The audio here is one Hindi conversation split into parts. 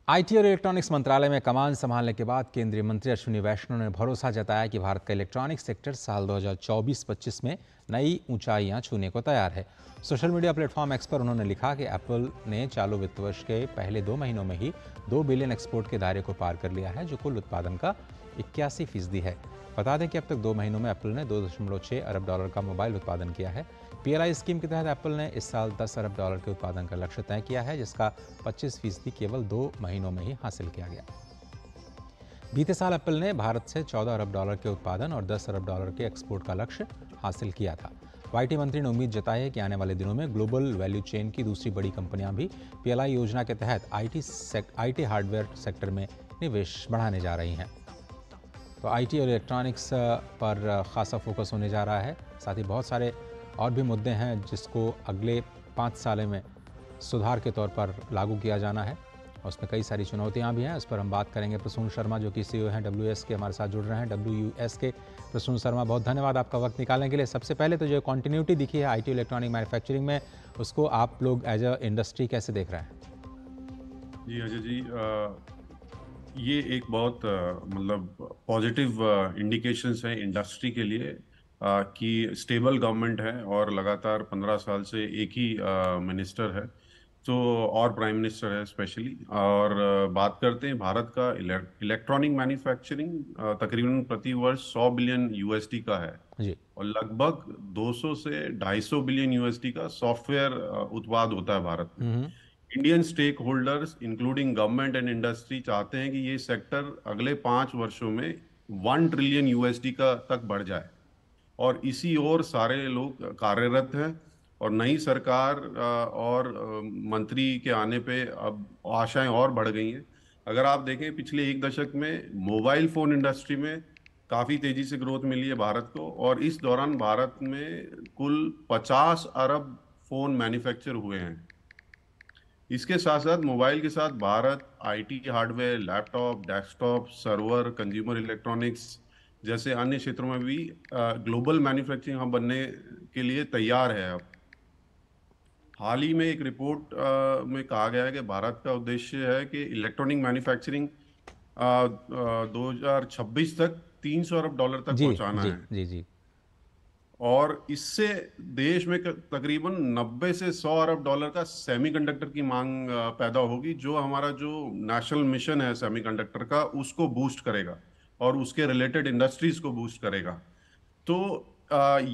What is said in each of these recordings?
आईटी और इलेक्ट्रॉनिक्स मंत्रालय में कमान संभालने के बाद केंद्रीय मंत्री अश्विनी वैष्णव ने भरोसा जताया कि भारत का इलेक्ट्रॉनिक्स सेक्टर साल 2024-25 में नई ऊंचाइयां छूने को तैयार है। सोशल मीडिया प्लेटफॉर्म एक्स पर उन्होंने लिखा कि एप्पल ने चालू वित्त वर्ष के पहले 2 महीनों में ही 2 बिलियन एक्सपोर्ट के दायरे को पार कर लिया है, जो कुल उत्पादन का 81% है। बता दें कि अब तक 2 महीनों में एप्पल ने $2.6 अरब का मोबाइल उत्पादन किया है। पीएलआई स्कीम के तहत एप्पल ने इस साल $10 अरब के उत्पादन का लक्ष्य तय किया है, जिसका 25% केवल 2 महीनों में ही हासिल किया गया। बीते साल एप्पल ने भारत से $14 अरब के उत्पादन और $10 अरब के एक्सपोर्ट का लक्ष्य हासिल किया था। आईटी मंत्री ने उम्मीद जताई है कि आने वाले दिनों में ग्लोबल वैल्यू चेन की दूसरी बड़ी कंपनियां भी पीएलआई योजना के तहत आईटी हार्डवेयर सेक्टर में निवेश बढ़ाने जा रही हैं। तो आईटी और इलेक्ट्रॉनिक्स पर खासा फोकस होने जा रहा है। साथ ही बहुत सारे और भी मुद्दे हैं जिसको अगले 5 साल में सुधार के तौर पर लागू किया जाना है, और उसमें कई सारी चुनौतियां भी हैं। उस पर हम बात करेंगे। प्रसून शर्मा जो कि सीईओ हैं WS के, हमारे साथ जुड़ रहे हैं। WUS के प्रसून शर्मा, बहुत धन्यवाद आपका वक्त निकालने के लिए। सबसे पहले तो जो कॉन्टिन्यूटी दिखी है आईटी इलेक्ट्रॉनिक मैन्युफैक्चरिंग में, उसको आप लोग एज अ इंडस्ट्री कैसे देख रहे हैं? जी अजय जी, ये एक बहुत मतलब पॉजिटिव इंडिकेशंस हैं इंडस्ट्री के लिए कि स्टेबल गवर्नमेंट है और लगातार 15 साल से एक ही मिनिस्टर है, तो और प्राइम मिनिस्टर है स्पेशली। और बात करते हैं भारत का इलेक्ट्रॉनिक मैन्युफैक्चरिंग तकरीबन प्रति वर्ष 100 बिलियन यूएसडी का है जी। और लगभग 200 से 250 बिलियन यूएसडी का सॉफ्टवेयर उत्पाद होता है भारत में। Indian stakeholders including government and industry चाहते हैं कि ये सेक्टर अगले 5 वर्षों में 1 ट्रिलियन यूएसडी का तक बढ़ जाए, और इसी ओर सारे लोग कार्यरत हैं। और नई सरकार और मंत्री के आने पे अब आशाएं और बढ़ गई हैं। अगर आप देखें पिछले 1 दशक में मोबाइल फोन इंडस्ट्री में काफी तेजी से ग्रोथ मिली है भारत को, और इस दौरान भारत में कुल 50 अरब फोन मैन्युफैक्चर हुए हैं। इसके साथ साथ मोबाइल के साथ Bharat IT hardware, laptop, desktop, server, consumer electronics जैसे अन्य क्षेत्रों में भी ग्लोबल मैन्युफैक्चरिंग हब बनने के लिए तैयार है अब। हाल ही में एक रिपोर्ट में कहा गया है कि भारत का उद्देश्य है कि इलेक्ट्रॉनिक मैन्युफैक्चरिंग 2026 तक $300 अरब तक जी पहुंचाना जी है, जी जी। और इससे देश में तकरीबन 90 से $100 अरब का सेमीकंडक्टर की मांग पैदा होगी, जो हमारा जो नेशनल मिशन है सेमीकंडक्टर का उसको बूस्ट करेगा और उसके रिलेटेड इंडस्ट्रीज को बूस्ट करेगा। तो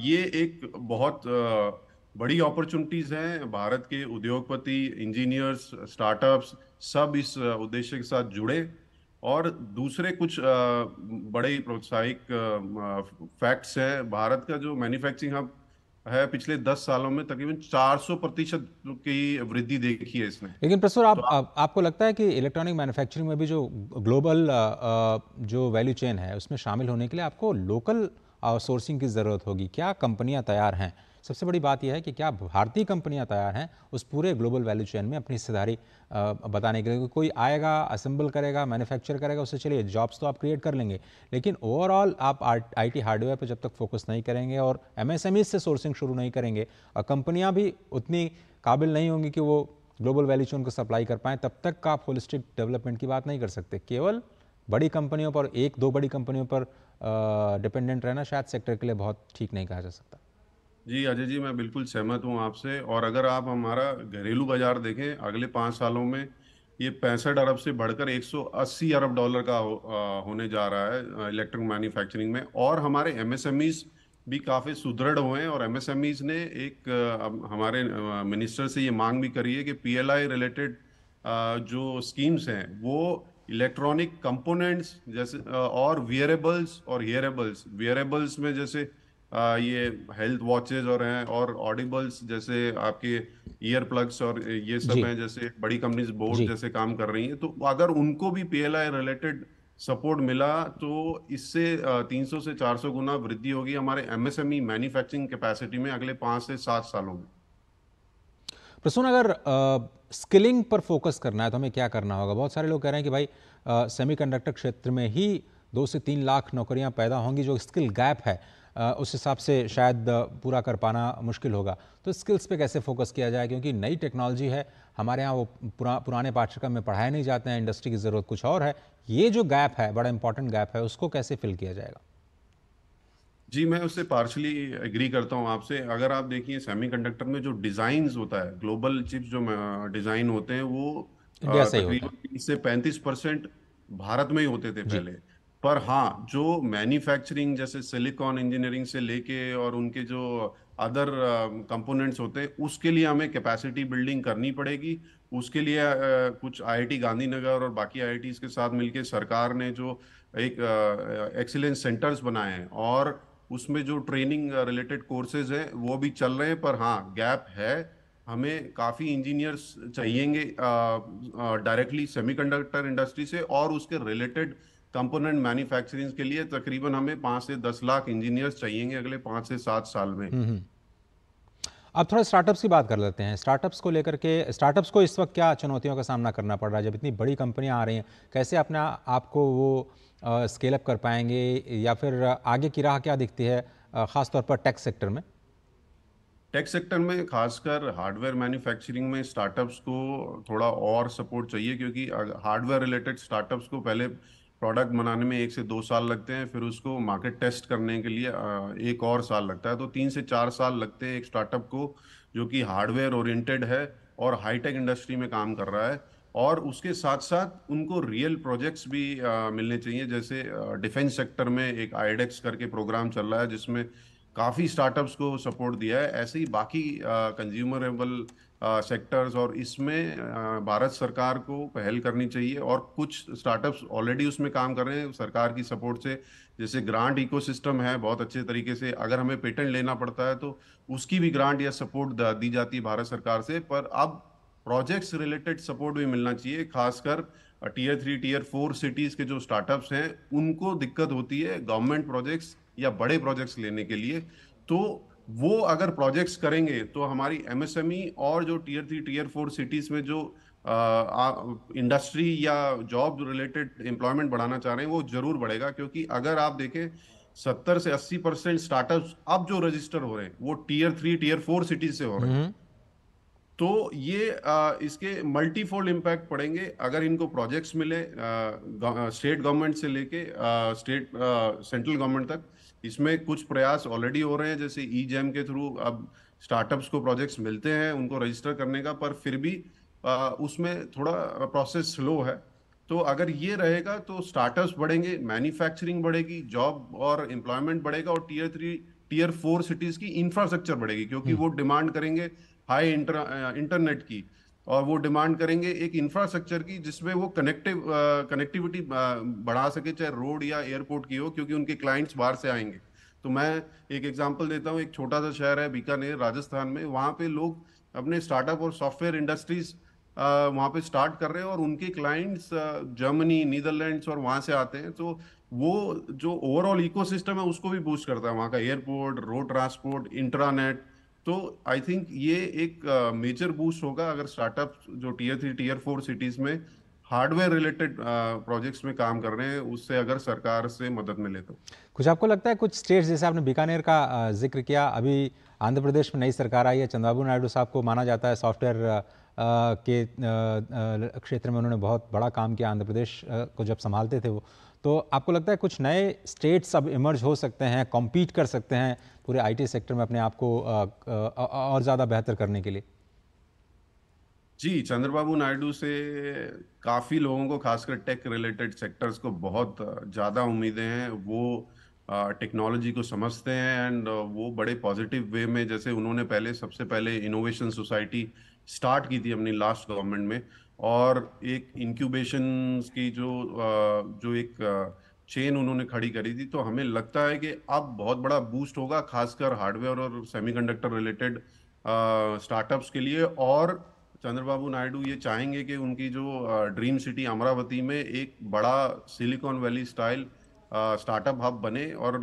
ये एक बहुत बड़ी अपॉर्चुनिटीज हैं। भारत के उद्योगपति, इंजीनियर्स, स्टार्टअप्स सब इस उद्देश्य के साथ जुड़े, और दूसरे कुछ बड़े प्रोत्साहिक फैक्ट्स है। भारत का जो मैन्युफैक्चरिंग हब है पिछले 10 सालों में तकरीबन 400% की वृद्धि देखी है इसने। लेकिन प्रसुर तो आपको लगता है कि इलेक्ट्रॉनिक मैन्युफैक्चरिंग में भी जो ग्लोबल जो वैल्यू चेन है उसमें शामिल होने के लिए आपको लोकल सोर्सिंग की ज़रूरत होगी? क्या कंपनियां तैयार हैं? सबसे बड़ी बात यह है कि क्या भारतीय कंपनियां तैयार हैं उस पूरे ग्लोबल वैल्यू चेन में अपनी हिस्सेदारी बताने के लिए? कोई आएगा, असेंबल करेगा, मैन्युफैक्चर करेगा, उससे चलिए जॉब्स तो आप क्रिएट कर लेंगे, लेकिन ओवरऑल आप आईटी हार्डवेयर पर जब तक फोकस नहीं करेंगे और एमएसएमई से सोर्सिंग शुरू नहीं करेंगे और कंपनियां भी उतनी काबिल नहीं होंगी कि वो ग्लोबल वैल्यू चेन को सप्लाई कर पाएं, तब तक का आप होलिस्टिक डेवलपमेंट की बात नहीं कर सकते। केवल बड़ी कंपनियों पर, 1-2 बड़ी कंपनियों पर डिपेंडेंट रहना शायद सेक्टर के लिए बहुत ठीक नहीं कहा जा सकता। जी अजय जी, मैं बिल्कुल सहमत हूँ आपसे। और अगर आप हमारा घरेलू बाजार देखें अगले 5 सालों में ये 65 अरब से बढ़कर $180 अरब का होने जा रहा है इलेक्ट्रिक मैन्युफैक्चरिंग में। और हमारे एमएसएमईज भी काफ़ी सुदृढ़ हुए हैं, और एमएसएमईज ने एक हमारे मिनिस्टर से ये मांग भी करी है कि पीएलआई रिलेटेड जो स्कीम्स हैं वो इलेक्ट्रॉनिक कंपोनेंट्स जैसे और वियरेबल्स में जैसे ये हेल्थ वॉचेज और हैं, और ऑडिबल्स जैसे आपके ईयर प्लग्स और ये सब जी हैं, जैसे बड़ी कंपनीज बोट जी। जैसे काम कर रही हैं। तो अगर उनको भी पीएलआई रिलेटेड सपोर्ट मिला तो इससे 300 से 400 गुना वृद्धि होगी हमारे एमएसएमई मैन्युफैक्चरिंग कैपेसिटी में अगले 5 से 7 सालों में। प्रसून, अगर स्किलिंग पर फोकस करना है तो हमें क्या करना होगा? बहुत सारे लोग कह रहे हैं कि भाई सेमीकंडक्टर क्षेत्र में ही 2 से 3 लाख नौकरियां पैदा होंगी, जो स्किल गैप है उस हिसाब से शायद पूरा कर पाना मुश्किल होगा। तो स्किल्स पे कैसे फोकस किया जाए, क्योंकि नई टेक्नोलॉजी है, हमारे यहाँ वो पुराने पाठ्यक्रम में पढ़ाए नहीं जाते हैं, इंडस्ट्री की ज़रूरत कुछ और है। ये जो गैप है, बड़ा इंपॉर्टेंट गैप है, उसको कैसे फिल किया जाएगा? जी, मैं उससे पार्शली एग्री करता हूँ आपसे। अगर आप देखिए सेमीकंडक्टर में जो डिजाइन्स होता है, ग्लोबल चिप्स जो डिजाइन होते हैं, वो इंडिया से ही होता है। तकरीबन 30 से 35% भारत में ही होते थे जी। पहले। पर हाँ, जो मैन्युफैक्चरिंग जैसे सिलिकॉन इंजीनियरिंग से लेके और उनके जो अदर कंपोनेंट्स होते हैं, उसके लिए हमें कैपेसिटी बिल्डिंग करनी पड़ेगी। उसके लिए कुछ आईआईटी गांधीनगर और बाकी आईआईटीज के साथ मिलके सरकार ने जो एक एक्सीलेंस सेंटर्स बनाए हैं, और उसमें जो ट्रेनिंग रिलेटेड कोर्सेज हैं वो भी चल रहे हैं। पर हाँ, गैप है। हमें काफ़ी इंजीनियर्स चाहिएंगे डायरेक्टली सेमीकंडक्टर इंडस्ट्री से, और उसके रिलेटेड कंपोनेंट मैन्युफैक्चरिंग के लिए तकरीबन हमें 5 से 10 लाख इंजीनियर्स चाहिएंगे अगले 5 से 7 साल में। अब थोड़ा स्टार्टअप्स की बात कर लेते हैं। स्टार्टअप्स को लेकर के, स्टार्टअप्स को इस वक्त क्या चुनौतियों का सामना करना पड़ रहा है? जब इतनी बड़ी कंपनियां आ रही हैं, कैसे अपने आप को वो स्केल अप कर पाएंगे, या फिर आगे की राह क्या दिखती है, ख़ास तौर पर टेक सेक्टर में? टेक सेक्टर में खासकर हार्डवेयर मैन्युफैक्चरिंग में स्टार्टअप्स को थोड़ा और सपोर्ट चाहिए, क्योंकि हार्डवेयर रिलेटेड स्टार्टअप्स को पहले प्रोडक्ट बनाने में 1 से 2 साल लगते हैं, फिर उसको मार्केट टेस्ट करने के लिए 1 और साल लगता है। तो 3 से 4 साल लगते हैं एक स्टार्टअप को जो कि हार्डवेयर ओरिएंटेड है और हाईटेक इंडस्ट्री में काम कर रहा है। और उसके साथ साथ उनको रियल प्रोजेक्ट्स भी मिलने चाहिए। जैसे डिफेंस सेक्टर में एक आईडेक्स करके प्रोग्राम चल रहा है जिसमें काफ़ी स्टार्टअप्स को सपोर्ट दिया है। ऐसे ही बाकी कंज्यूमरेबल सेक्टर्स, और इसमें भारत सरकार को पहल करनी चाहिए। और कुछ स्टार्टअप्स ऑलरेडी उसमें काम कर रहे हैं सरकार की सपोर्ट से। जैसे ग्रांट इकोसिस्टम है बहुत अच्छे तरीके से, अगर हमें पेटेंट लेना पड़ता है तो उसकी भी ग्रांट या सपोर्ट दी जाती है भारत सरकार से। पर अब प्रोजेक्ट्स रिलेटेड सपोर्ट भी मिलना चाहिए, खासकर टीयर 3 टीयर 4 सिटीज के जो स्टार्टअप्स हैं उनको दिक्कत होती है गवर्नमेंट प्रोजेक्ट्स या बड़े प्रोजेक्ट्स लेने के लिए। तो वो अगर प्रोजेक्ट्स करेंगे तो हमारी एमएसएमई और जो टीयर 3 टीयर 4 सिटीज में जो इंडस्ट्री या जॉब रिलेटेड एम्प्लॉयमेंट बढ़ाना चाह रहे हैं वो जरूर बढ़ेगा। क्योंकि अगर आप देखें 70 से 80% स्टार्टअप्स अब जो रजिस्टर हो रहे हैं वो टीयर 3 टीयर 4 सिटीज से हो रहे हैं। हम्म। तो ये इसके मल्टीफोल्ड इम्पैक्ट पड़ेंगे अगर इनको प्रोजेक्ट्स मिले स्टेट गवर्नमेंट से लेके स्टेट सेंट्रल गवर्नमेंट तक। इसमें कुछ प्रयास ऑलरेडी हो रहे हैं, जैसे ई जैम के थ्रू अब स्टार्टअप्स को प्रोजेक्ट्स मिलते हैं उनको रजिस्टर करने का। पर फिर भी उसमें थोड़ा प्रोसेस स्लो है। तो अगर ये रहेगा तो स्टार्टअप्स बढ़ेंगे, मैन्युफैक्चरिंग बढ़ेगी, जॉब और एम्प्लॉयमेंट बढ़ेगा, और टीयर 3 टीयर 4 सिटीज की इंफ्रास्ट्रक्चर बढ़ेगी, क्योंकि वो डिमांड करेंगे हाई इंटरनेट की, और वो डिमांड करेंगे एक इंफ्रास्ट्रक्चर की जिसमें वो कनेक्टिविटी बढ़ा सके, चाहे रोड या एयरपोर्ट की हो, क्योंकि उनके क्लाइंट्स बाहर से आएंगे। तो मैं एक एग्जांपल देता हूँ। एक छोटा सा शहर है बीकानेर राजस्थान में, वहाँ पे लोग अपने स्टार्टअप और सॉफ्टवेयर इंडस्ट्रीज वहाँ पे स्टार्ट कर रहे हैं, और उनके क्लाइंट्स जर्मनी, नीदरलैंड्स और वहाँ से आते हैं। तो वो जो ओवरऑल इकोसिस्टम है उसको भी बूस्ट करता है, वहाँ का एयरपोर्ट, रोड ट्रांसपोर्ट, इंट्रानेट। तो आई थिंक ये एक मेजर बूस्ट होगा अगर स्टार्टअप जो टीयर 3 टीयर 4 सिटीज में हार्डवेयर रिलेटेड प्रोजेक्ट्स में काम कर रहे हैं, उससे अगर सरकार से मदद मिले तो। कुछ आपको लगता है कुछ स्टेट्स, जैसे आपने बीकानेर का जिक्र किया, अभी आंध्र प्रदेश में नई सरकार आई है, चंद्रबाबू नायडू साहब को माना जाता है सॉफ्टवेयर के क्षेत्र में उन्होंने बहुत बड़ा काम किया आंध्र प्रदेश को जब संभालते थे वो। तो आपको लगता है कुछ नए स्टेट्स अब इमर्ज हो सकते हैं, कॉम्पीट कर सकते हैं पूरे आईटी सेक्टर में अपने आप को और ज़्यादा बेहतर करने के लिए? जी, चंद्रबाबू नायडू से काफी लोगों को, खासकर टेक रिलेटेड सेक्टर्स को, बहुत ज्यादा उम्मीदें हैं। वो टेक्नोलॉजी को समझते हैं, एंड वो बड़े पॉजिटिव वे में, जैसे उन्होंने पहले सबसे पहले इनोवेशन सोसाइटी स्टार्ट की थी अपनी लास्ट गवर्नमेंट में, और एक इंक्यूबेशन की जो एक चेन उन्होंने खड़ी करी थी। तो हमें लगता है कि अब बहुत बड़ा बूस्ट होगा, खासकर हार्डवेयर और सेमीकंडक्टर रिलेटेड स्टार्टअप्स के लिए। और चंद्रबाबू नायडू ये चाहेंगे कि उनकी जो ड्रीम सिटी अमरावती में एक बड़ा silicon valley style startup hub बने। और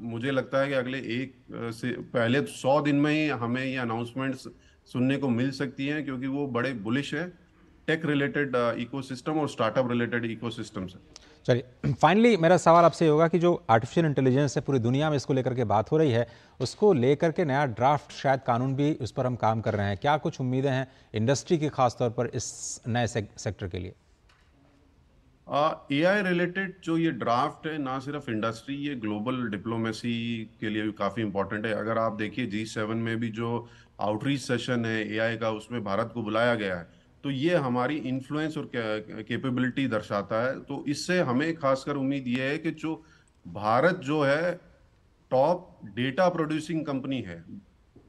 मुझे लगता है कि अगले से पहले 100 दिन में ही हमें ये अनाउंसमेंट्स सुनने को मिल सकती हैं, क्योंकि वो बड़े बुलिश है टेक रिलेटेड इकोसिस्टम और स्टार्टअप रिलेटेड इकोसिस्टम से। चलिए, फाइनली मेरा सवाल आपसे ये होगा कि जो आर्टिफिशियल इंटेलिजेंस है, पूरी दुनिया में इसको लेकर के बात हो रही है, उसको लेकर के नया ड्राफ्ट शायद कानून भी उस पर हम काम कर रहे हैं। क्या कुछ उम्मीदें हैं इंडस्ट्री की, खासतौर पर इस नए सेक्टर के लिए? एआई रिलेटेड जो ये ड्राफ्ट है, ना सिर्फ इंडस्ट्री, ये ग्लोबल डिप्लोमेसी के लिए भी काफी इंपॉर्टेंट है। अगर आप देखिए G7 में भी जो आउटरीच सेशन है एआई का, उसमें भारत को बुलाया गया है, तो ये हमारी इन्फ्लुएंस और कैपेबिलिटी दर्शाता है। तो इससे हमें खासकर उम्मीद ये है कि जो भारत जो है टॉप डेटा प्रोड्यूसिंग कंपनी है,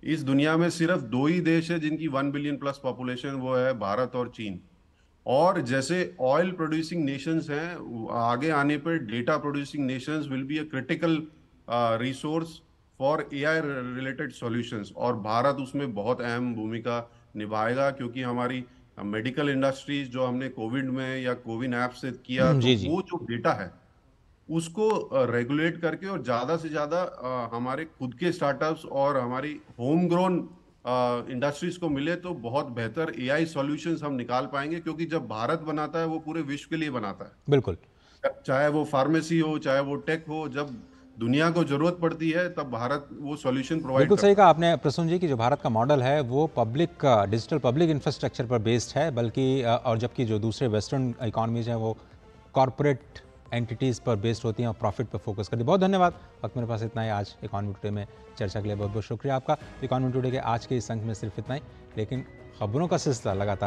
इस दुनिया में सिर्फ दो ही देश है जिनकी 1 बिलियन प्लस पॉपुलेशन, वो है भारत और चीन। और जैसे ऑयल प्रोड्यूसिंग नेशंस हैं, आगे आने पर data producing Nations will be a critical resource for AI related solutions, और भारत उसमें बहुत अहम भूमिका निभाएगा, क्योंकि हमारी मेडिकल इंडस्ट्रीज जो हमने कोविड में या कोविन ऐप से किया, तो जी जी। वो जो डेटा है उसको रेगुलेट करके और ज्यादा से ज्यादा हमारे खुद के स्टार्टअप्स और हमारी होम ग्रोन इंडस्ट्रीज को मिले, तो बहुत बेहतर एआई सॉल्यूशंस हम निकाल पाएंगे। क्योंकि जब भारत बनाता है, वो पूरे विश्व के लिए बनाता है, बिल्कुल। चाहे वो फार्मेसी हो, चाहे वो टेक हो। जब दुनिया को जरूरत पड़ती है, तब भारत वो सॉल्यूशन प्रोवाइड बिल्कुल सही करता कहा आपने प्रसून जी, कि जो भारत का मॉडल है वो पब्लिक डिजिटल पब्लिक इंफ्रास्ट्रक्चर पर बेस्ड है, बल्कि और जबकि जो दूसरे वेस्टर्न इकोनॉमीज हैं वो कॉरपोरेट एंटिटीज़ पर बेस्ड होती हैं और प्रॉफिट पर फोकस करती है। बहुत धन्यवाद। वक्त मेरे पास इतना ही आज इकोनॉमी टुडे में चर्चा के लिए बहुत बहुत शुक्रिया आपका। इकोनॉमी टुडे के आज के इस अंक में सिर्फ इतना ही, लेकिन खबरों का सिलसिला लगातार